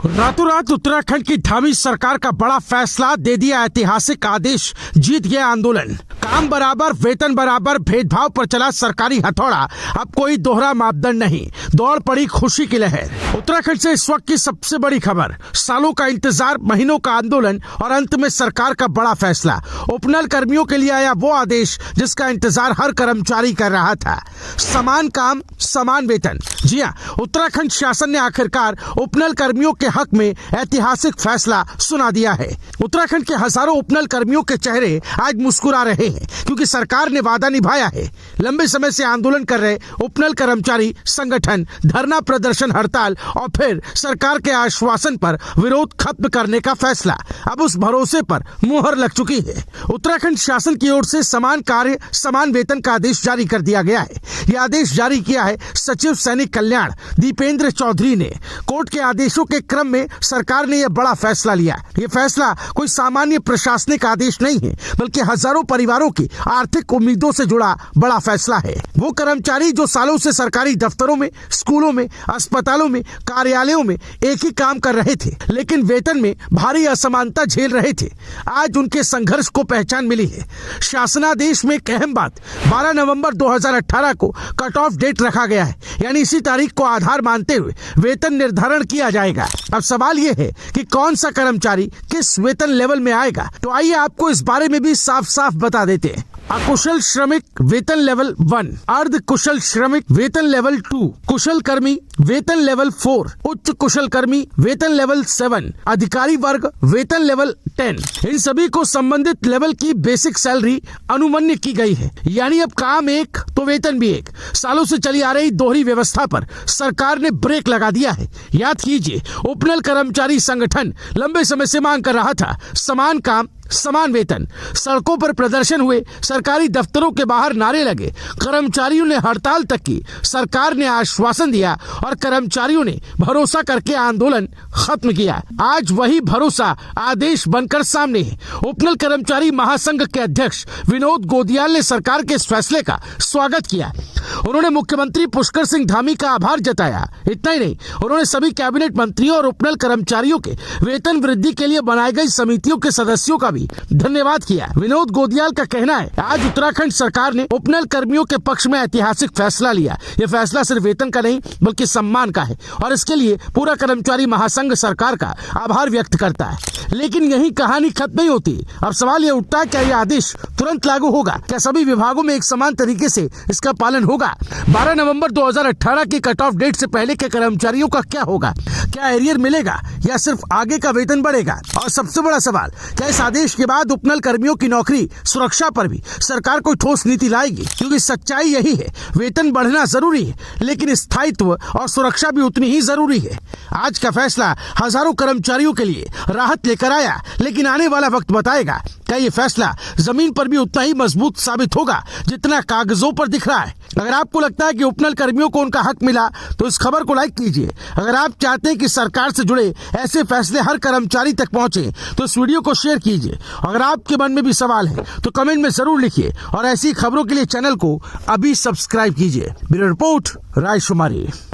रातों रात उत्तराखंड की धामी सरकार का बड़ा फैसला, दे दिया ऐतिहासिक आदेश, जीत गया आंदोलन। काम बराबर, वेतन बराबर, भेदभाव पर चला सरकारी हथौड़ा, अब कोई दोहरा मापदंड नहीं, दौड़ पड़ी खुशी की लहर। उत्तराखंड से इस वक्त की सबसे बड़ी खबर, सालों का इंतजार, महीनों का आंदोलन और अंत में सरकार का बड़ा फैसला। उपनल कर्मियों के लिए आया वो आदेश जिसका इंतजार हर कर्मचारी कर रहा था, समान काम समान वेतन। जी हाँ, उत्तराखंड शासन ने आखिरकार उपनल कर्मियों के हक में ऐतिहासिक फैसला सुना दिया है। उत्तराखंड के हजारों उपनल कर्मियों के चेहरे आज मुस्कुरा रहे हैं क्योंकि सरकार ने वादा निभाया है। लंबे समय से आंदोलन कर रहे उपनल कर्मचारी संगठन, धरना प्रदर्शन, हड़ताल और फिर सरकार के आश्वासन पर विरोध खत्म करने का फैसला, अब उस भरोसे पर मुहर लग चुकी है। उत्तराखंड शासन की ओर से समान कार्य समान वेतन का आदेश जारी कर दिया गया है। यह आदेश जारी किया है सचिव सैनिक कल्याण दीपेंद्र चौधरी ने। कोर्ट के आदेशों के क्रम में सरकार ने यह बड़ा फैसला लिया। यह फैसला कोई सामान्य प्रशासनिक आदेश नहीं है, बल्कि हजारों परिवारों की आर्थिक उम्मीदों से जुड़ा बड़ा फैसला है। वो कर्मचारी जो सालों से सरकारी दफ्तरों में, स्कूलों में, अस्पतालों में, कार्यालयों में एक ही काम कर रहे थे, लेकिन वेतन में भारी असमानता झेल रहे थे, आज उनके संघर्ष को पहचान मिली है। शासनादेश में एक अहम बात, 12 नवंबर 2018 को कट ऑफ डेट रखा गया है, यानी इसी तारीख को आधार मानते हुए वेतन निर्धारण किया जाएगा। अब सवाल यह है कि कौन सा कर्मचारी किस वेतन लेवल में आएगा, तो आइए आपको इस बारे में भी साफ साफ बता देते हैं। अकुशल श्रमिक वेतन लेवल 1, अर्ध कुशल श्रमिक वेतन लेवल 2, कुशल कर्मी वेतन लेवल 4, उच्च कुशल कर्मी वेतन लेवल 7, अधिकारी वर्ग वेतन लेवल 10। इन सभी को संबंधित लेवल की बेसिक सैलरी अनुमन्य की गई है, यानी अब काम एक तो वेतन भी एक। सालों से चली आ रही दोहरी व्यवस्था पर सरकार ने ब्रेक लगा दिया है। याद कीजिए, उपनल कर्मचारी संगठन लंबे समय से मांग कर रहा था समान काम समान वेतन। सड़कों पर प्रदर्शन हुए, सरकारी दफ्तरों के बाहर नारे लगे, कर्मचारियों ने हड़ताल तक की। सरकार ने आश्वासन दिया और कर्मचारियों ने भरोसा करके आंदोलन खत्म किया। आज वही भरोसा आदेश बनकर सामने है। उपनल कर्मचारी महासंघ के अध्यक्ष विनोद गोदियाल ने सरकार के इस फैसले का स्वागत किया। उन्होंने मुख्यमंत्री पुष्कर सिंह धामी का आभार जताया। इतना ही नहीं, उन्होंने सभी कैबिनेट मंत्रियों और उपनल कर्मचारियों के वेतन वृद्धि के लिए बनाई गई समितियों के सदस्यों का भी धन्यवाद किया। विनोद गोदियाल का कहना है, आज उत्तराखंड सरकार ने उपनल कर्मियों के पक्ष में ऐतिहासिक फैसला लिया। यह फैसला सिर्फ वेतन का नहीं बल्कि सम्मान का है और इसके लिए पूरा कर्मचारी महासंघ सरकार का आभार व्यक्त करता है। लेकिन यही कहानी खत्म नहीं होती। अब सवाल यह उठता है, क्या यह आदेश तुरंत लागू होगा? क्या सभी विभागों में एक समान तरीके से इसका पालन होगा? 12 नवंबर 2018 की कट ऑफ डेट से पहले के कर्मचारियों का क्या होगा? क्या एरियर मिलेगा या सिर्फ आगे का वेतन बढ़ेगा? और सबसे बड़ा सवाल, क्या इस आदेश के बाद उपनल कर्मियों की नौकरी सुरक्षा पर भी सरकार कोई ठोस नीति लाएगी? क्योंकि सच्चाई यही है, वेतन बढ़ना जरूरी है, लेकिन स्थायित्व और सुरक्षा भी उतनी ही जरूरी है। आज का फैसला हजारों कर्मचारियों के लिए राहत लेकर आया, लेकिन आने वाला वक्त बताएगा क्या ये फैसला जमीन पर भी उतना ही मजबूत साबित होगा जितना कागजों पर दिख रहा है। अगर आपको लगता है कि उपनल कर्मियों को उनका हक मिला तो इस खबर को लाइक कीजिए। अगर आप चाहते हैं कि सरकार से जुड़े ऐसे फैसले हर कर्मचारी तक पहुंचे तो इस वीडियो को शेयर कीजिए। अगर आपके मन में भी सवाल है तो कमेंट में जरूर लिखिए और ऐसी खबरों के लिए चैनल को अभी सब्सक्राइब कीजिए। Bureau report, रायशुमारी।